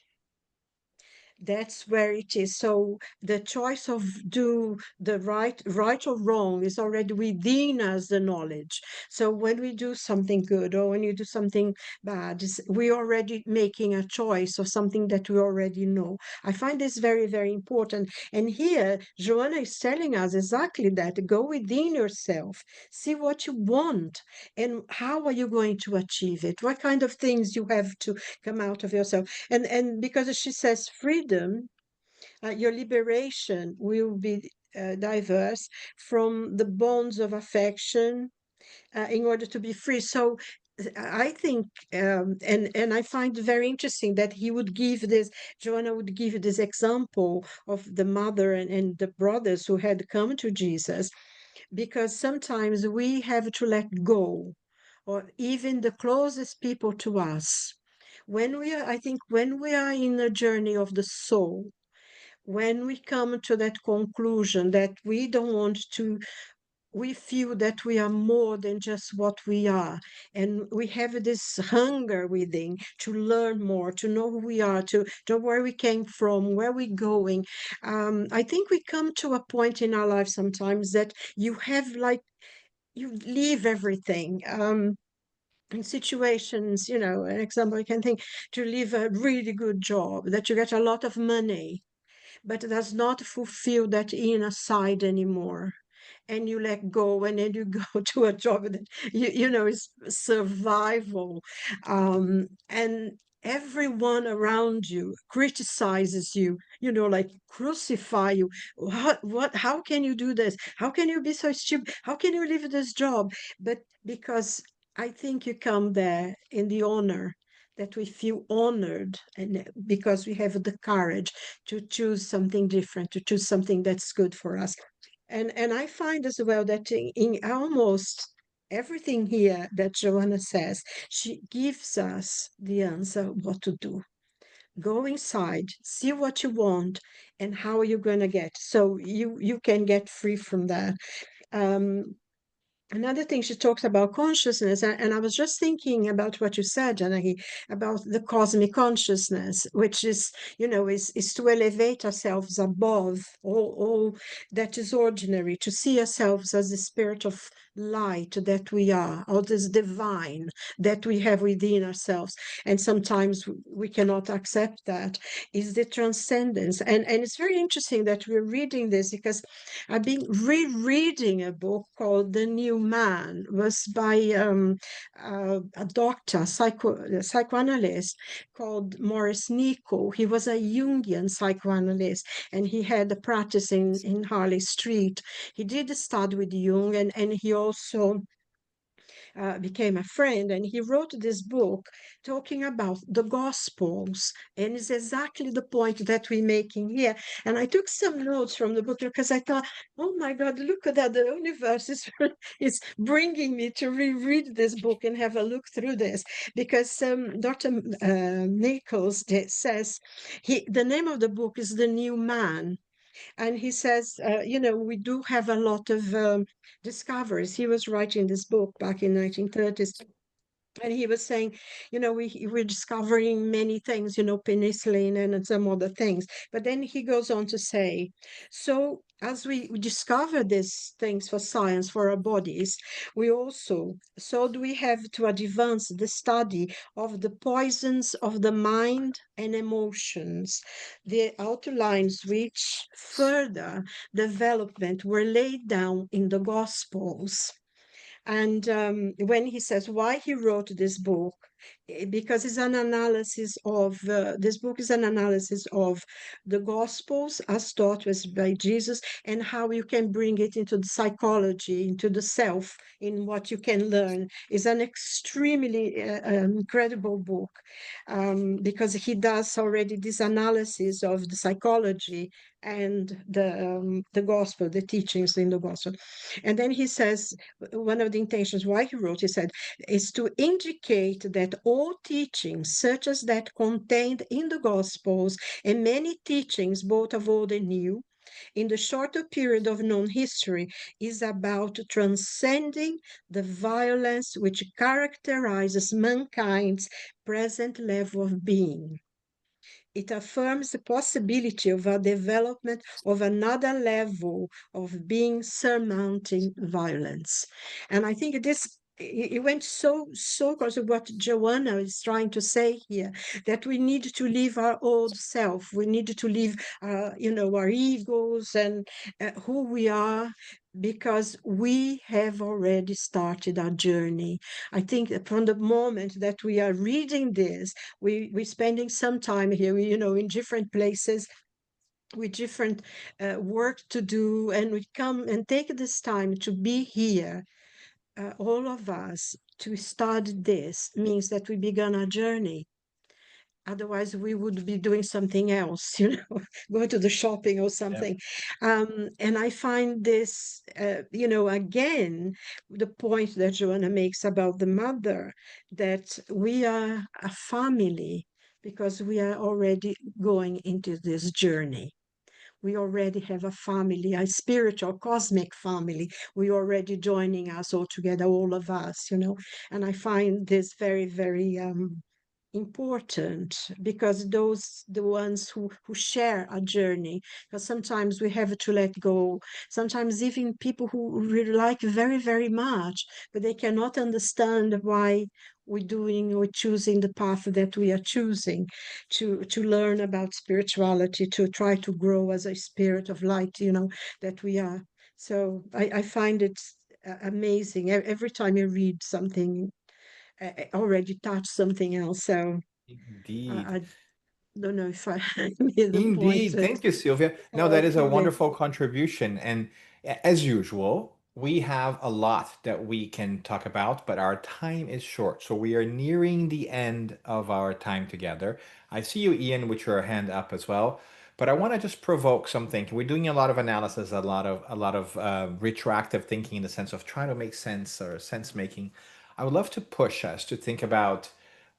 That's where it is. So the choice of do the right or wrong is already within us, the knowledge. So when we do something good or when you do something bad, we're already making a choice of something that we already know. I find this very, very important. And here, Joanna is telling us exactly that. Go within yourself, see what you want, and how are you going to achieve it? What kind of things you have to come out of yourself? And because she says freedom, your liberation will be diverse from the bonds of affection in order to be free. So I think, and I find it very interesting that he would give this, Joanna would give this example of the mother and the brothers who had come to Jesus, because sometimes we have to let go, or even the closest people to us. I think when we are in a journey of the soul, when we come to that conclusion that we don't want to, we feel that we are more than just what we are, and we have this hunger within to learn more, to know who we are, to know where we came from, where we're going. I think we come to a point in our life sometimes that you have like, you leave everything. In situations, an example I can think, to leave a really good job, that you get a lot of money, but it does not fulfill that inner side anymore. And you let go, and then you go to a job that is survival. And everyone around you criticizes you, like crucify you. How can you do this? How can you be so stupid? How can you leave this job? But because I think you come there in the honor, that we feel honored, and because we have the courage to choose something different, to choose something that's good for us. And I find as well that in almost everything here that Joanna says, she gives us the answer what to do. Go inside, see what you want, and how you're going to get. So you can get free from that. Um, Another thing, she talks about consciousness, and I was just thinking about what you said, Janahi, about the cosmic consciousness, which is to elevate ourselves above all that is ordinary, to see ourselves as the spirit of light that we are, or this divine that we have within ourselves. And sometimes we cannot accept that. Is the transcendence. And it's very interesting that we're reading this, because I've been rereading a book called The New Man. It was by a doctor, psychoanalyst called Maurice Nico. He was a Jungian psychoanalyst, and he had a practice in Harley Street. He did a study with Jung, and he also became a friend, and he wrote this book talking about the Gospels, and it's exactly the point that we're making here. And I took some notes from the book because I thought, oh my God, look at that, the universe is bringing me to reread this book and have a look through this, because Dr. Nichols says the name of the book is The New Man. And he says, we do have a lot of discoveries. He was writing this book back in 1930s, and he was saying, we're discovering many things, penicillin and some other things. But then he goes on to say, so as we discover these things for science, for our bodies, so do we have to advance the study of the poisons of the mind and emotions, the outlines which further development were laid down in the Gospels. And when he says why he wrote this book, because it's an analysis of, this book is an analysis of the Gospels as taught us by Jesus, and how you can bring it into the psychology, into the self, in what you can learn. Is an extremely incredible book, because he does already this analysis of the psychology and the gospel, the teachings in the gospel. And then he says, one of the intentions why he wrote, he said, is to indicate that all teachings, such as that contained in the Gospels, and many teachings, both of old and new, in the shorter period of known history is about transcending the violence which characterizes mankind's present level of being. It affirms the possibility of a development of another level of being surmounting violence. And I think this it went so close to what Joanna is trying to say here, that we need to leave our old self, we need to leave our egos and who we are, because we have already started our journey. I think that from the moment that we are reading this, we're spending some time here, in different places with different work to do, and we come and take this time to be here, all of us, to start this means that we began a journey. Otherwise, we would be doing something else, going to the shopping or something. And I find this, again, the point that Joanna makes about the mother, that we are a family because we are already going into this journey. We already have a family, a spiritual, cosmic family. We already joining us all together, all of us, and I find this very, very important, because those the ones who share a journey, because sometimes we have to let go, sometimes even people who we like very, very much, but they cannot understand why we're choosing the path that we are choosing, to learn about spirituality, to try to grow as a spirit of light, that we are. So I find it amazing every time you read something, already touched something else. So Indeed. I don't know if I made the point Indeed. that Thank you, Sylvia. No, that is a correctly. wonderful contribution. And as usual, we have a lot that we can talk about, but our time is short. So we are nearing the end of our time together. I see you, Ian, with your hand up as well. But I want to just provoke something. We're doing a lot of analysis, a lot of retroactive thinking in the sense of trying to make sense or sense making. I would love to push us to think about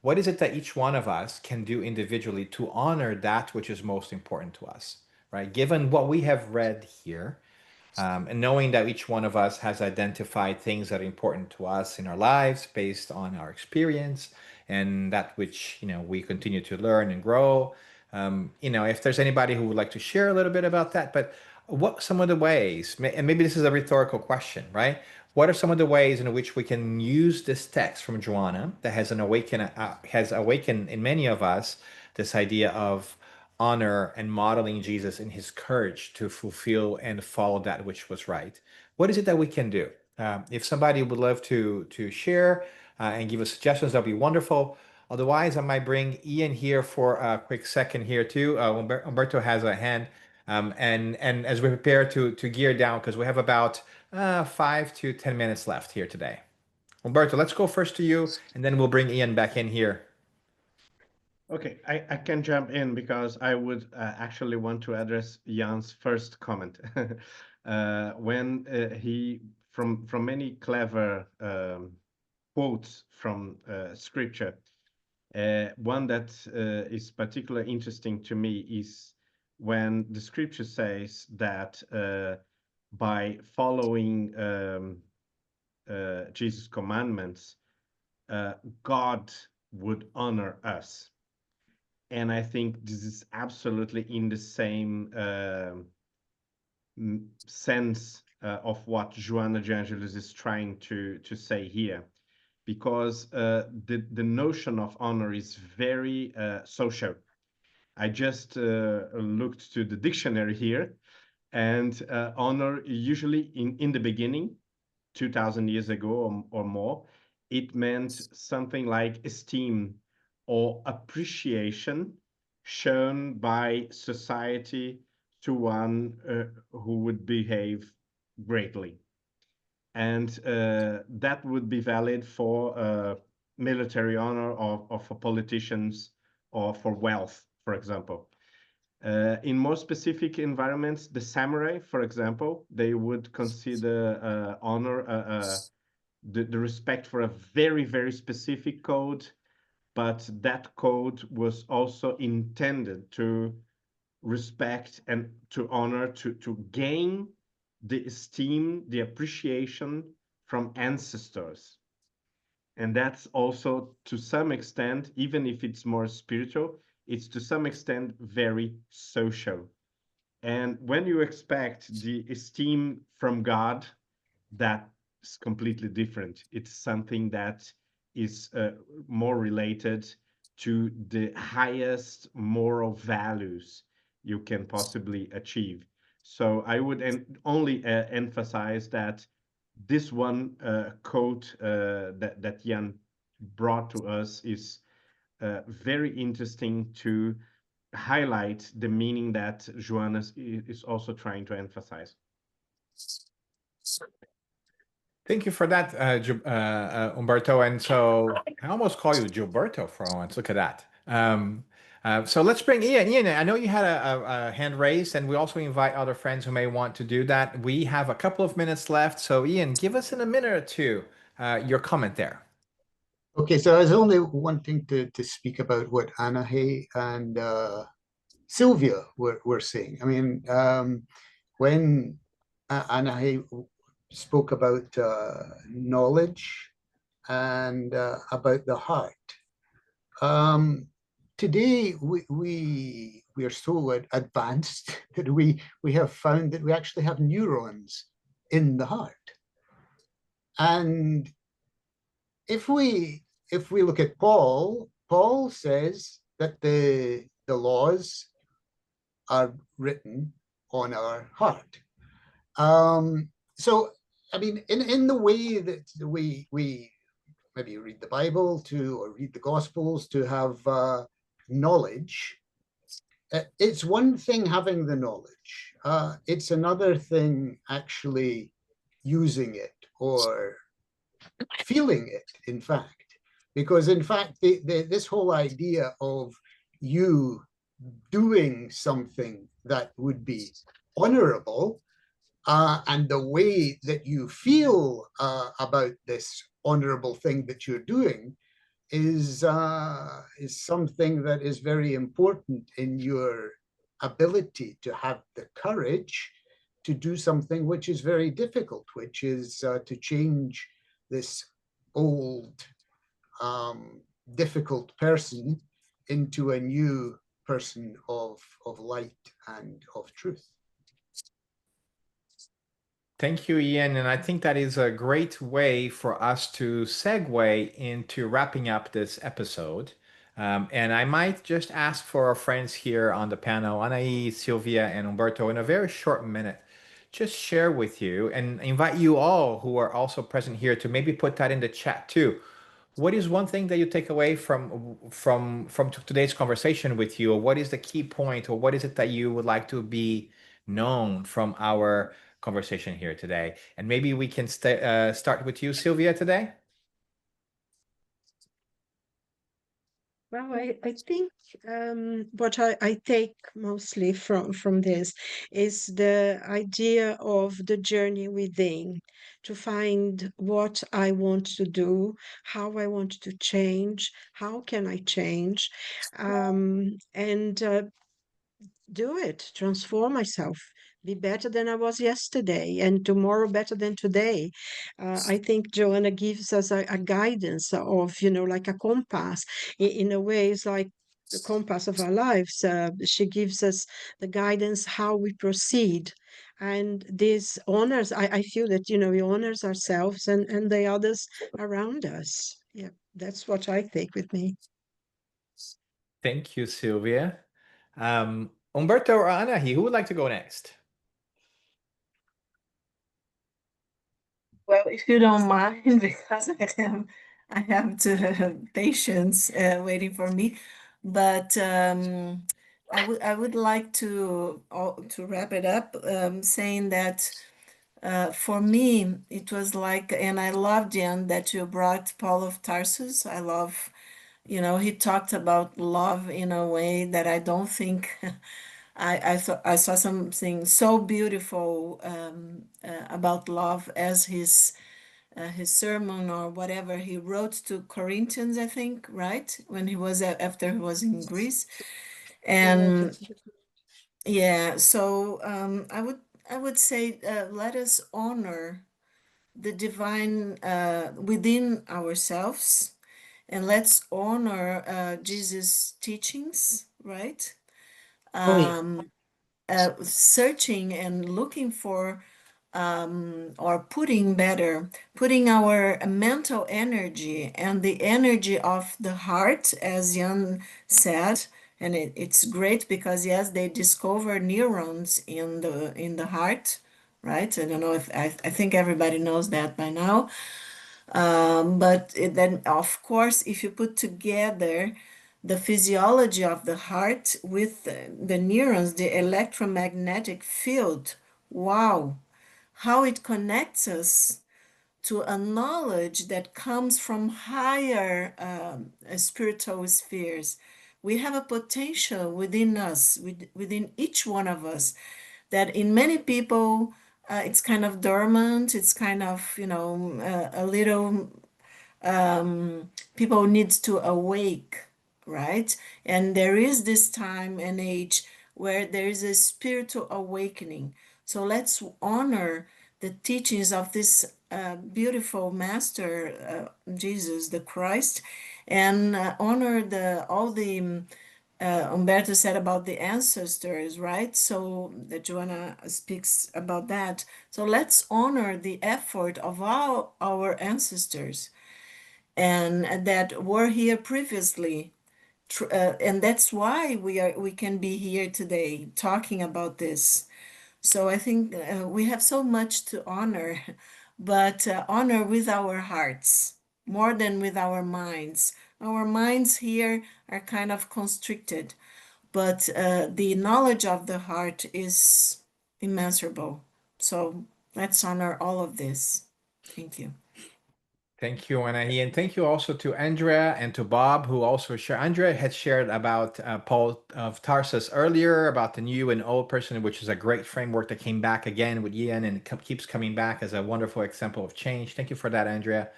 what is it that each one of us can do individually to honor that which is most important to us, right? Given what we have read here, and knowing that each one of us has identified things that are important to us in our lives based on our experience and that which we continue to learn and grow. If there's anybody who would like to share a little bit about that, but what some of the ways, and maybe this is a rhetorical question, right? What are some of the ways in which we can use this text from Joanna that has awakened in many of us this idea of honor and modeling Jesus in his courage to fulfill and follow that which was right? What is it that we can do? If somebody would love to share and give us suggestions, that'd be wonderful. Otherwise, I might bring Ian here for a quick second here too. Umberto has a hand, and as we prepare to gear down, because we have about 5 to 10 minutes left here today. Umberto, let's go first to you, and then we'll bring Ian back in here. Okay, I can jump in because I would actually want to address Jan's first comment. When he, from many clever quotes from scripture, one that is particularly interesting to me is when the scripture says that by following Jesus' commandments, God would honor us. And I think this is absolutely in the same sense of what Joanna de Angelis is trying to say here, because the notion of honor is very social. I just looked to the dictionary here, and honor usually in the beginning, 2000 years ago or more, it meant something like esteem or appreciation shown by society to one who would behave greatly. And that would be valid for military honor or for politicians or for wealth, for example. In more specific environments, the samurai, for example, they would consider honor the respect for a very, very specific code, but that code was also intended to respect, and to honor, to gain the esteem, the appreciation from ancestors. And that's also, to some extent, even if it's more spiritual, it's to some extent very social. And when you expect the esteem from God, that's completely different. It's something that is more related to the highest moral values you can possibly achieve. So I would only emphasize that this one quote that Jan brought to us is very interesting to highlight the meaning that Joanna is also trying to emphasize. Thank you for that, Umberto. And so I almost call you Gilberto for once. Look at that. So let's bring Ian. Ian, I know you had a hand raised, and we also invite other friends who may want to do that. We have a couple of minutes left. So, Ian, give us in a minute or two your comment there. Okay, so I was only wanting to speak about what Anahe and Sylvia were saying. I mean, when Anahe spoke about knowledge and about the heart, today we are so advanced that we have found that we actually have neurons in the heart. And if we look at Paul says that the laws are written on our heart. So I mean, in the way that we maybe read the Bible or read the Gospels to have knowledge, it's one thing having the knowledge. It's another thing actually using it or feeling it, in fact. Because in fact, this whole idea of you doing something that would be honorable, and the way that you feel about this honorable thing that you're doing is something that is very important in your ability to have the courage to do something which is very difficult, which is to change this old, difficult person into a new person of light and of truth. Thank you, Ian. And I think that is a great way for us to segue into wrapping up this episode. And I might just ask for our friends here on the panel, Anaí, Sylvia, and Umberto, in a very short minute, just share with you and invite you all who are also present here to maybe put that in the chat too. What is one thing that you take away from today's conversation with you, or what is the key point, or what is it that you would like to be known from our conversation here today? And maybe we can start with you, Sylvia, today. Well, I think what I take mostly from this is the idea of the journey within, to find what I want to do, how I want to change, how can I change, and do it, transform myself, be better than I was yesterday, and tomorrow better than today. I think Joanna gives us a guidance of, like a compass. In a way, it's like the compass of our lives. She gives us the guidance how we proceed. And this honors, I feel that, we honors ourselves and the others around us. Yeah, that's what I take with me. Thank you, Sylvia. Umberto or Anahi, who would like to go next? Well, if you don't mind, because I have to patience waiting for me, but I would like to wrap it up saying that for me it was like, and I love Jan that you brought Paul of Tarsus. I love, he talked about love in a way that I don't think I thought I saw something so beautiful about love as his sermon or whatever he wrote to Corinthians, I think, right? When he was after he was in Greece. And Yeah, so I would say let us honor the divine within ourselves, and let's honor Jesus' teachings, right? Oh, yeah. Um, Searching and looking for or putting our mental energy and the energy of the heart, as Jan said. And it's great because yes, they discover neurons in the heart, right? I don't know if I think everybody knows that by now. Then, of course, if you put together the physiology of the heart with the neurons, the electromagnetic field, wow, how it connects us to a knowledge that comes from higher spiritual spheres. We have a potential within us, within each one of us, that in many people, it's kind of dormant, it's kind of, a little people needs to awake, right? And there is this time and age where there is a spiritual awakening. So let's honor the teachings of this beautiful master, Jesus the Christ, and honor the all the Umberto said about the ancestors, right? So that Joanna speaks about that. So let's honor the effort of all our ancestors and that were here previously. And that's why we can be here today talking about this. So I think we have so much to honor, but honor with our hearts more than with our minds. Our minds here are kind of constricted, but the knowledge of the heart is immeasurable. So let's honor all of this. Thank you. Thank you, Anahi, and thank you also to Andrea and to Bob, who also shared. Andrea had shared about Paul of Tarsus earlier, about the new and old person, which is a great framework that came back again with Ian and keeps coming back as a wonderful example of change. Thank you for that, Andrea.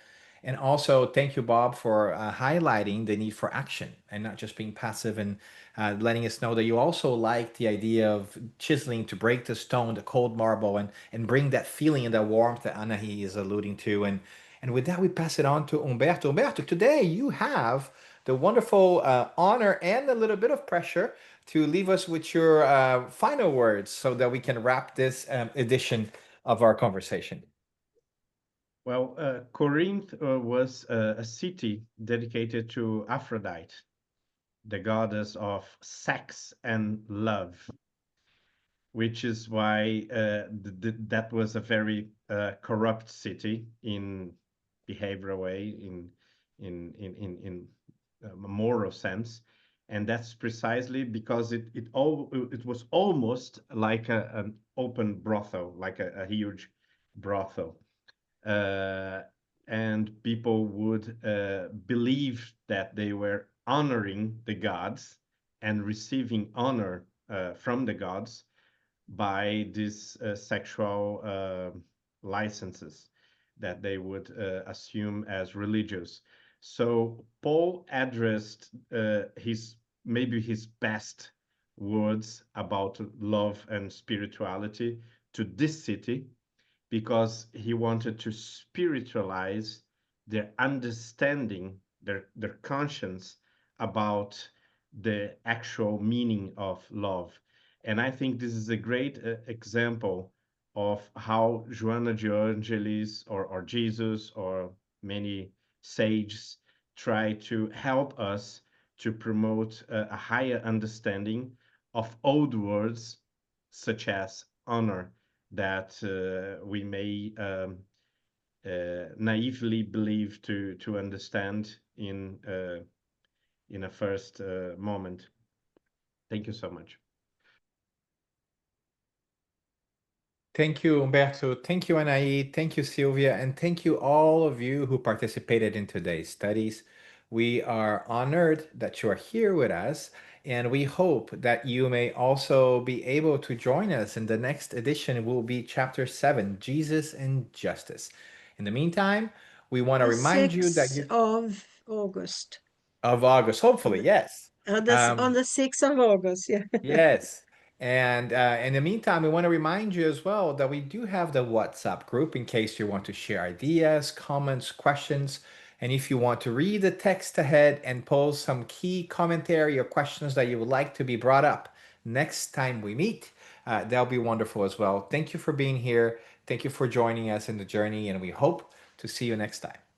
And also, thank you, Bob, for highlighting the need for action and not just being passive and letting us know that you also like the idea of chiseling to break the stone, the cold marble, and bring that feeling and that warmth that Anahi is alluding to. And with that, we pass it on to Umberto. Umberto, today you have the wonderful honor and a little bit of pressure to leave us with your final words so that we can wrap this edition of our conversation. Well, Corinth was a city dedicated to Aphrodite, the goddess of sex and love, which is why that was a very corrupt city in behavioral way, in a moral sense, and that's precisely because it was almost like an open brothel, like a huge brothel, uh, and people would believe that they were honoring the gods and receiving honor from the gods by these sexual licenses that they would assume as religious. So Paul addressed his maybe his best words about love and spirituality to this city because he wanted to spiritualize their understanding, their conscience about the actual meaning of love. And I think this is a great example of how Joanna de Angelis or Jesus or many sages try to help us to promote a higher understanding of old words such as honor that we may naively believe to understand in a first moment. Thank you so much. Thank you, Umberto. Thank you, Anaí. Thank you, Sylvia. And thank you, all of you who participated in today's studies. We are honored that you are here with us, and we hope that you may also be able to join us in the next edition. Will be Chapter 7, Jesus and Justice. In the meantime, we want to The remind you that 6th of August. of August, On hopefully, the, yes. on the 6th of August, yeah. Yes. And in the meantime, we want to remind you as well that we do have the WhatsApp group in case you want to share ideas, comments, questions. And if you want to read the text ahead and pose some key commentary or questions that you would like to be brought up next time we meet, that'll be wonderful as well. Thank you for being here. Thank you for joining us in the journey, and we hope to see you next time.